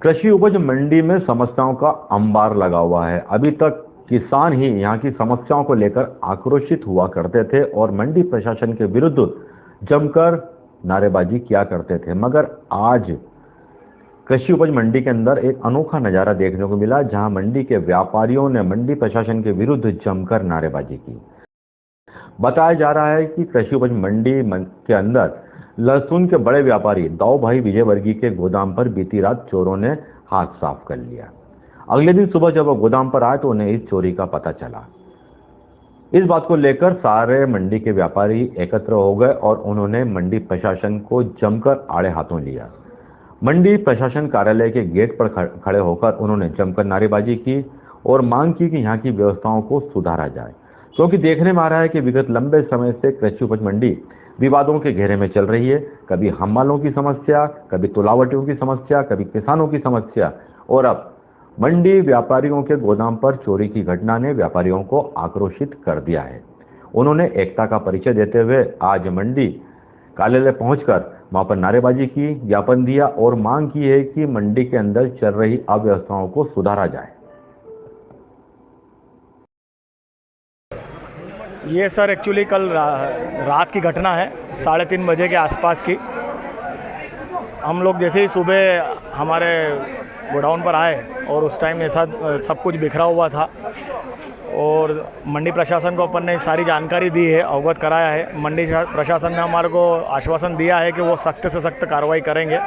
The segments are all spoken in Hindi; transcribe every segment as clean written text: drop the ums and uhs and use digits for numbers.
कृषि उपज मंडी में समस्याओं का अंबार लगा हुआ है। अभी तक किसान ही यहाँ की समस्याओं को लेकर आक्रोशित हुआ करते थे और मंडी प्रशासन के विरुद्ध जमकर नारेबाजी किया करते थे, मगर आज कृषि उपज मंडी के अंदर एक अनोखा नजारा देखने को मिला, जहां मंडी के व्यापारियों ने मंडी प्रशासन के विरुद्ध जमकर नारेबाजी की। बताया जा रहा है कि कृषि उपज मंडी के अंदर लहसुन के बड़े व्यापारी दाऊ भाई विजयवर्गीय के गोदाम पर बीती रात चोरों ने हाथ साफ कर लिया। अगले दिन सुबह जब वो गोदाम पर आए तो उन्हें इस चोरी का पता चला। इस बात को लेकर सारे मंडी के व्यापारी एकत्र हो गए और उन्होंने मंडी प्रशासन को जमकर आड़े हाथों लिया। मंडी प्रशासन कार्यालय के गेट पर खड़े होकर उन्होंने जमकर नारेबाजी की और मांग की कि यहाँ की व्यवस्थाओं को सुधारा जाए, क्योंकि देखने में आ रहा है कि विगत लंबे समय से कृषि उपज मंडी विवादों के घेरे में चल रही है। कभी हमालों की समस्या, कभी तुलावटियों की समस्या, कभी किसानों की समस्या, और अब मंडी व्यापारियों के गोदाम पर चोरी की घटना ने व्यापारियों को आक्रोशित कर दिया है। उन्होंने एकता का परिचय देते हुए आज मंडी कार्यालय पहुंचकर वहां पर नारेबाजी की, ज्ञापन दिया और मांग की है कि मंडी के अंदर चल रही अव्यवस्थाओं को सुधारा जाए। ये सर एक्चुअली कल रात की घटना है, 3:30 बजे के आसपास की। हम लोग जैसे ही सुबह हमारे गोडाउन पर आए और उस टाइम ऐसा सब कुछ बिखरा हुआ था और मंडी प्रशासन को अपन ने सारी जानकारी दी है, अवगत कराया है। मंडी प्रशासन ने हमारे को आश्वासन दिया है कि वो सख्त से सख्त कार्रवाई करेंगे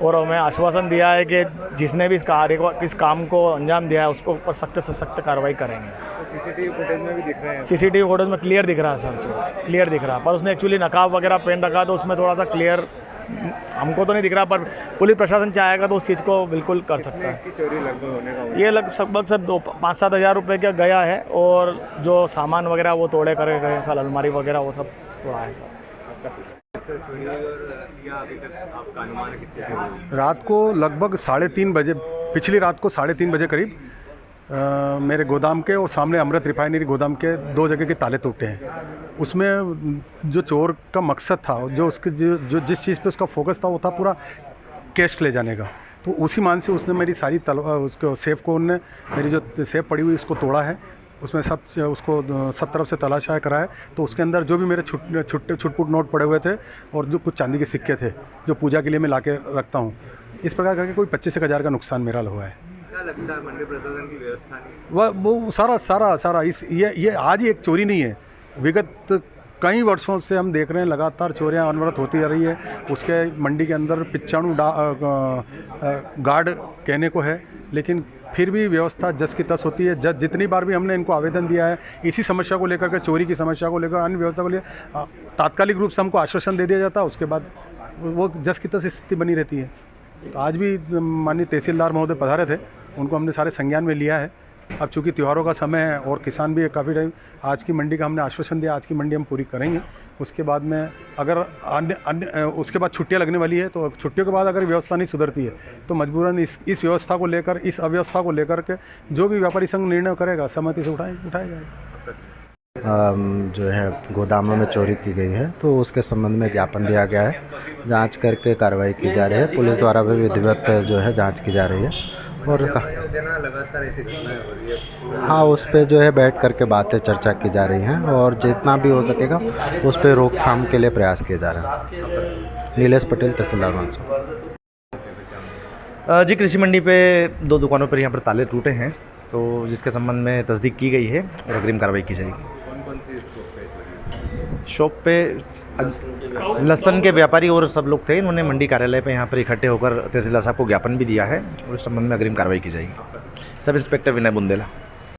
और हमें आश्वासन दिया है कि जिसने भी इस काम को अंजाम दिया है उसको ऊपर सख्त से सख्त कार्रवाई करेंगे। सीसीटीवी फुटेज में भी दिख रहे हैं। सीसीटीवी फुटेज में क्लियर दिख रहा है सर, क्लियर दिख रहा है, पर उसने एक्चुअली नकाब वगैरह पहन रखा तो उसमें थोड़ा सा क्लियर हमको तो नहीं दिख रहा, पर पुलिस प्रशासन चाहेगा तो उस चीज़ को बिल्कुल कर सकता है। की चोरी लगभग होने का ये लगभग सर 5-7 हज़ार रुपये का गया है और जो सामान वगैरह वो तोड़े करे गए सर, अलमारी वगैरह वो सब तोड़ा है सर। रात को लगभग 3:30 बजे, पिछली रात को 3:30 बजे करीब मेरे गोदाम के और सामने अमृत रिफाइनरी गोदाम के 2 जगह के ताले टूटे हैं। उसमें जो चोर का मकसद था, जो उसके जो जिस चीज़ पे उसका फोकस था वो था पूरा कैश ले जाने का। तो उसी मान से उसने मेरी सारी उसको सेफ को उनने मेरी जो सेफ पड़ी हुई उसको तोड़ा है। उसमें उसको सब तरफ से तलाशा कराया तो उसके अंदर जो भी मेरे छुटपुट नोट पड़े हुए थे और जो कुछ चांदी के सिक्के थे जो पूजा के लिए मैं ला के रखता हूँ, इस प्रकार करके कोई 25 हज़ार का नुकसान मेरा हुआ है। क्या लगता है मंडी प्रशासन की व्यवस्था नहीं? वो सारा ये आज ही एक चोरी नहीं है, विगत कई वर्षों से हम देख रहे हैं लगातार चोरियां अनवरत होती जा रही है। उसके मंडी के अंदर 95 गार्ड कहने को है, लेकिन फिर भी व्यवस्था जस की तस होती है। जितनी बार भी हमने इनको आवेदन दिया है इसी समस्या को लेकर के, चोरी की समस्या को लेकर, अन्य व्यवस्था को लेकर तात्कालिक रूप से हमको आश्वासन दे दिया जाता है, उसके बाद वो जस की तस स्थिति बनी रहती है। तो आज भी माननीय तहसीलदार महोदय पधारे थे, उनको हमने सारे संज्ञान में लिया है। अब चूँकि त्योहारों का समय है और किसान भी काफ़ी टाइम, आज की मंडी का हमने आश्वासन दिया, आज की मंडी हम पूरी करेंगे। उसके बाद में अगर अन्य उसके बाद छुट्टियां लगने वाली है तो छुट्टियों के बाद अगर व्यवस्था नहीं सुधरती है तो मजबूरन इस व्यवस्था को लेकर, इस अव्यवस्था को लेकर के जो भी व्यापारी संघ निर्णय करेगा सहमति से उठाया जाएगा। जो है गोदामों में चोरी की गई है तो उसके संबंध में ज्ञापन दिया गया है, जांच करके कार्रवाई की जा रही है। पुलिस द्वारा भी विधिवत जो है जांच की जा रही है और लगातार ऐसी घटनाएं हो रही है। हाँ, उस पर जो है बैठ करके बातें चर्चा की जा रही हैं और जितना भी हो सकेगा उस पर रोकथाम के लिए प्रयास किए जा रहे हैं। नीलेश पटेल, तहसीलदार मंदसौर। जी, कृषि मंडी पे 2 दुकानों पर यहाँ पर ताले टूटे हैं, तो जिसके संबंध में तस्दीक की गई है और अग्रिम कार्रवाई की जाएगी। कौन सी शॉप पे लहसुन के व्यापारी और सब लोग थे, इन्होंने मंडी कार्यालय पे यहाँ पर इकट्ठे होकर तहसीलदार साहब को ज्ञापन भी दिया है और इस संबंध में अग्रिम कार्रवाई की जाएगी। सब इंस्पेक्टर विनय बुंदेला।